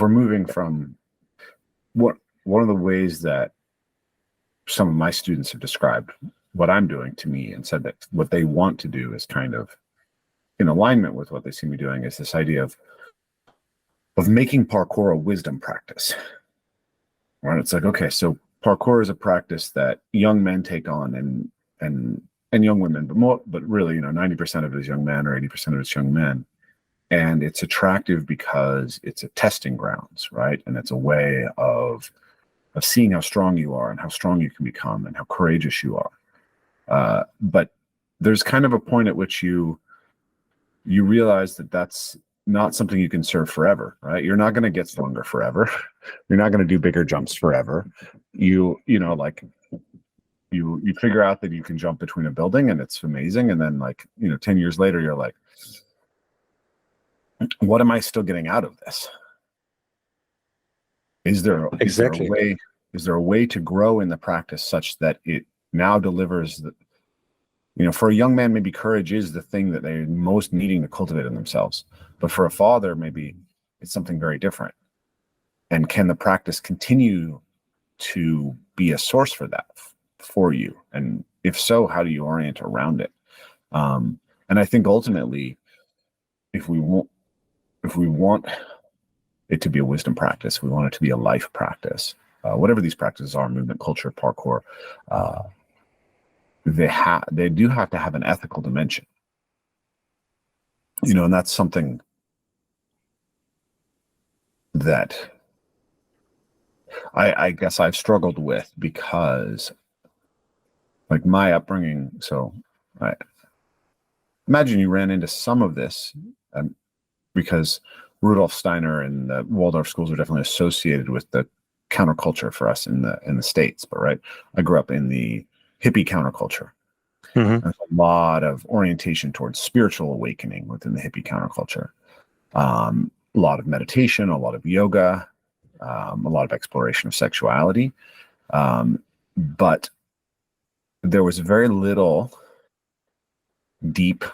we're moving from one of the ways that some of my students have described what I'm doing to me and said that what they want to do is kind of in alignment with what they see me doing is this idea of making parkour a wisdom practice. Right? It's like, okay, so parkour is a practice that young men take on and young women, but really, 90% of it is young men or 80% of it is young men. And it's attractive because it's a testing grounds, right? And it's a way of seeing how strong you are and how strong you can become and how courageous you are. But there's kind of a point at which you realize that that's not something you can serve forever, right? You're not going to get stronger forever. You're not going to do bigger jumps forever. You figure out that you can jump between a building and it's amazing. And then 10 years later, you're like, what am I still getting out of this? Is there a way to grow in the practice such that it now delivers for a young man, maybe courage is the thing that they're most needing to cultivate in themselves. But for a father, maybe it's something very different. And can the practice continue to be a source for that for you? And if so, how do you orient around it? And I think ultimately, if we want it to be a wisdom practice, we want it to be a life practice. Whatever these practices are, movement, culture, parkour, they do have to have an ethical dimension, and that's something that I guess I've struggled with because my upbringing. So I imagine you ran into some of this because Rudolf Steiner and the Waldorf schools are definitely associated with the counterculture for us in the States. But right, I grew up in the hippie counterculture. Mm-hmm. There's a lot of orientation towards spiritual awakening within the hippie counterculture. A lot of meditation, a lot of yoga, a lot of exploration of sexuality. But there was very little deep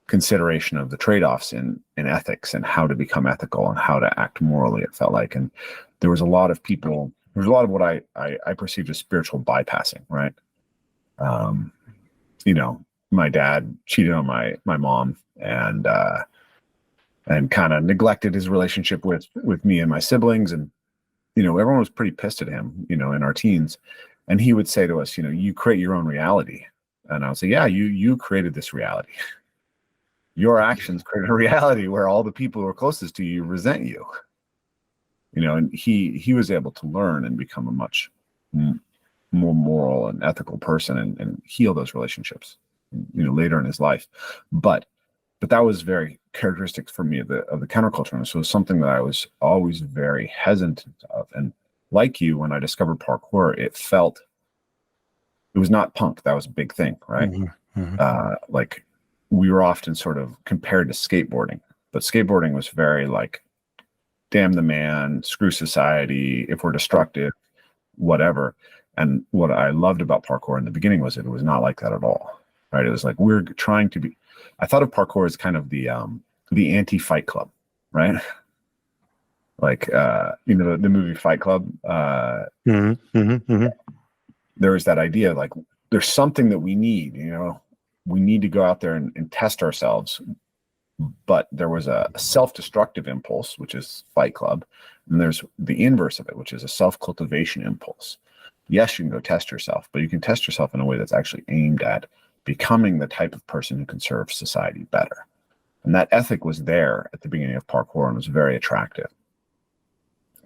consideration of the trade-offs in ethics and how to become ethical and how to act morally, it felt like. And there was a lot of what I perceived as spiritual bypassing, right? My dad cheated on my mom and kind of neglected his relationship with me and my siblings. And, everyone was pretty pissed at him, in our teens. And he would say to us, you create your own reality. And I would say, yeah, you created this reality. Your actions created a reality where all the people who are closest to you resent you. And he was able to learn and become a much more moral and ethical person and heal those relationships, later in his life. But that was very characteristic for me of the counterculture. And so it was something that I was always very hesitant of. And like you, when I discovered parkour, it was not punk. That was a big thing, right? Mm-hmm. Mm-hmm. We were often sort of compared to skateboarding, but skateboarding was very damn the man, screw society, if we're destructive, whatever. And what I loved about parkour in the beginning was it was not like that at all, right? It was we're trying to be. I thought of parkour as kind of the anti-Fight Club, right? The movie Fight Club. Mm-hmm, mm-hmm. There was that idea there's something that we need, we need to go out there and test ourselves. But there was a self-destructive impulse, which is Fight Club, and there's the inverse of it, which is a self-cultivation impulse. Yes, you can go test yourself, but you can test yourself in a way that's actually aimed at becoming the type of person who can serve society better. And that ethic was there at the beginning of parkour and was very attractive.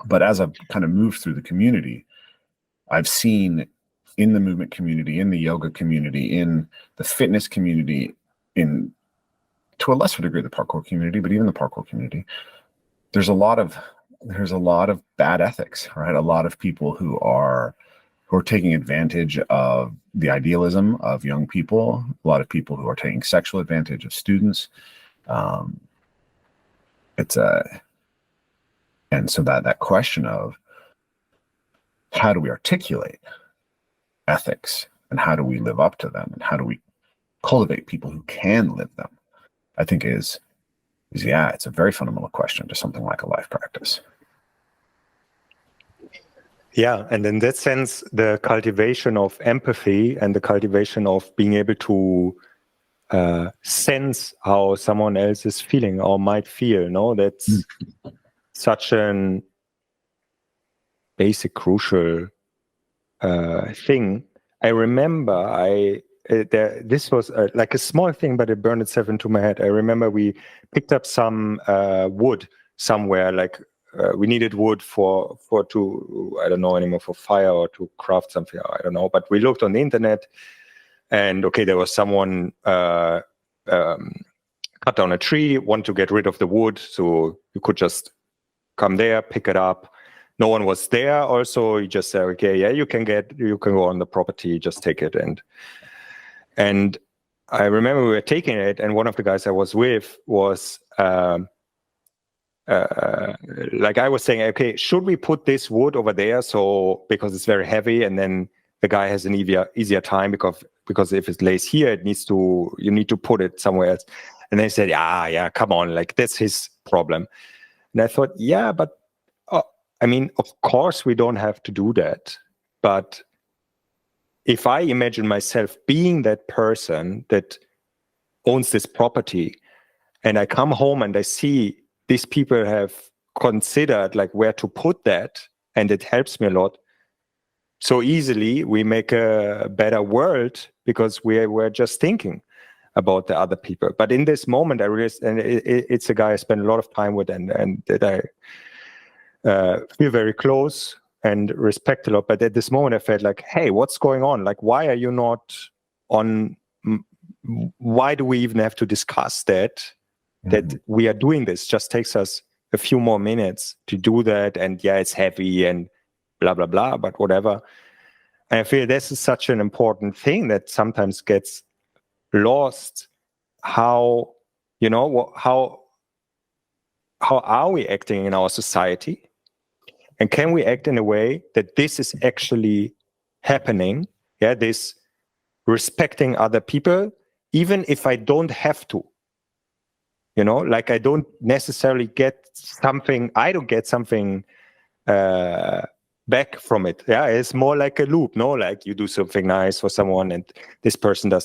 But as I've kind of moved through the community, I've seen in the movement community, in the yoga community, in the fitness community, to a lesser degree the parkour community, but even the parkour community, there's a lot of bad ethics, right? A lot of people who are taking advantage of the idealism of young people, a lot of people who are taking sexual advantage of students. And so that question of how do we articulate ethics and how do we live up to them and how do we cultivate people who can live them, I think is it's a very fundamental question to something like a life practice. Yeah, and in that sense, the cultivation of empathy and the cultivation of being able to sense how someone else is feeling or might feel, no, that's such an basic, crucial thing. I remember this was like a small thing, but it burned itself into my head. I remember we picked up some wood somewhere, like we needed wood for I don't know anymore, for fire or to craft something, I don't know. But we looked on the internet, and okay, there was someone cut down a tree, wanted to get rid of the wood, so you could just come there, pick it up. No one was there. Also, you just say, okay, yeah, you can go on the property, just take it. And I remember we were taking it, and one of the guys I was with was like I was saying, okay, should we put this wood over there? So because it's very heavy, and then the guy has an easier time because if it lays here, you need to put it somewhere else. And they said, yeah, come on, like that's his problem. And I thought, yeah, but I mean, of course we don't have to do that. But if I imagine myself being that person that owns this property, and I come home and I see these people have considered like where to put that, and it helps me a lot. So easily we make a better world because we're just thinking about the other people. But in this moment, I realized, and it's a guy I spend a lot of time with, and that I feel very close and respect a lot. But at this moment, I felt like, hey, what's going on? Like, why are you not on? Why do we even have to discuss that? That we are doing this just takes us a few more minutes to do that. And yeah, it's heavy and blah, blah, blah, but whatever. And I feel this is such an important thing that sometimes gets lost. How, how are we acting in our society? And can we act in a way that this is actually happening? Yeah, this respecting other people, even if I don't have to. Like I don't necessarily get something, back from it. Yeah, it's more like a loop, no? Like you do something nice for someone and this person does